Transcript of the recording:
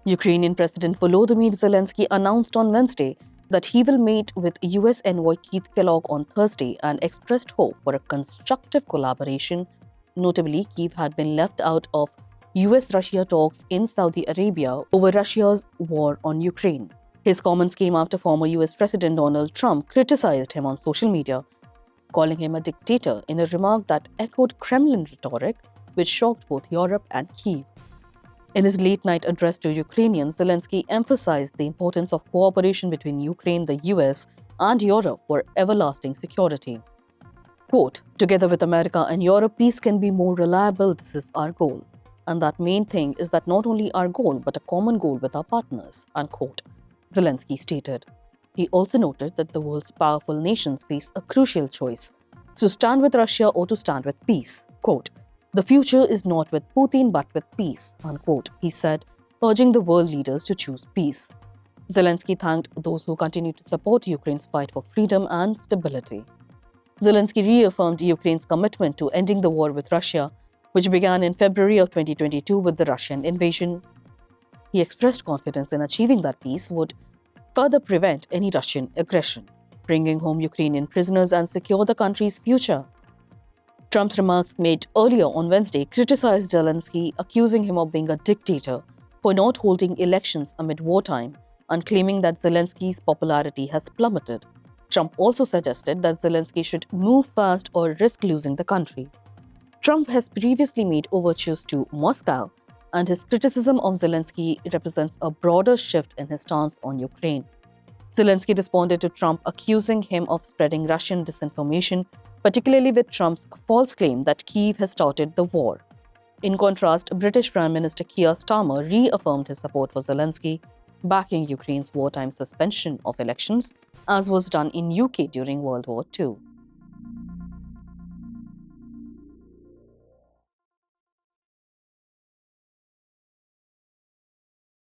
Ukrainian President Volodymyr Zelensky announced on Wednesday that he will meet with US envoy Keith Kellogg on Thursday and expressed hope for a constructive collaboration. Notably, Kyiv had been left out of US-Russia talks in Saudi Arabia over Russia's war on Ukraine. His comments came after former US President Donald Trump criticized him on social media, calling him a dictator in a remark that echoed Kremlin rhetoric, which shocked both Europe and Kyiv. In his late-night address to Ukrainians, Zelensky emphasized the importance of cooperation between Ukraine, the US, and Europe for everlasting security. Quote, "Together with America and Europe, peace can be more reliable. This is our goal. And that main thing is that not only our goal, but a common goal with our partners," unquote, Zelensky stated. He also noted that the world's powerful nations face a crucial choice: to stand with Russia or to stand with peace. Quote, "The future is not with Putin but with peace," unquote, he said, urging the world leaders to choose peace. Zelensky thanked those who continue to support Ukraine's fight for freedom and stability. Zelensky reaffirmed Ukraine's commitment to ending the war with Russia, which began in February of 2022 with the Russian invasion. He expressed confidence in achieving that peace would further prevent any Russian aggression, bringing home Ukrainian prisoners and secure the country's future. Trump's remarks made earlier on Wednesday criticized Zelensky, accusing him of being a dictator for not holding elections amid wartime and claiming that Zelensky's popularity has plummeted. Trump also suggested that Zelensky should move fast or risk losing the country. Trump has previously made overtures to Moscow, and his criticism of Zelensky represents a broader shift in his stance on Ukraine. Zelensky responded to Trump, accusing him of spreading Russian disinformation, particularly with Trump's false claim that Kyiv has started the war. In contrast, British Prime Minister Keir Starmer reaffirmed his support for Zelensky, backing Ukraine's wartime suspension of elections, as was done in UK during World War II.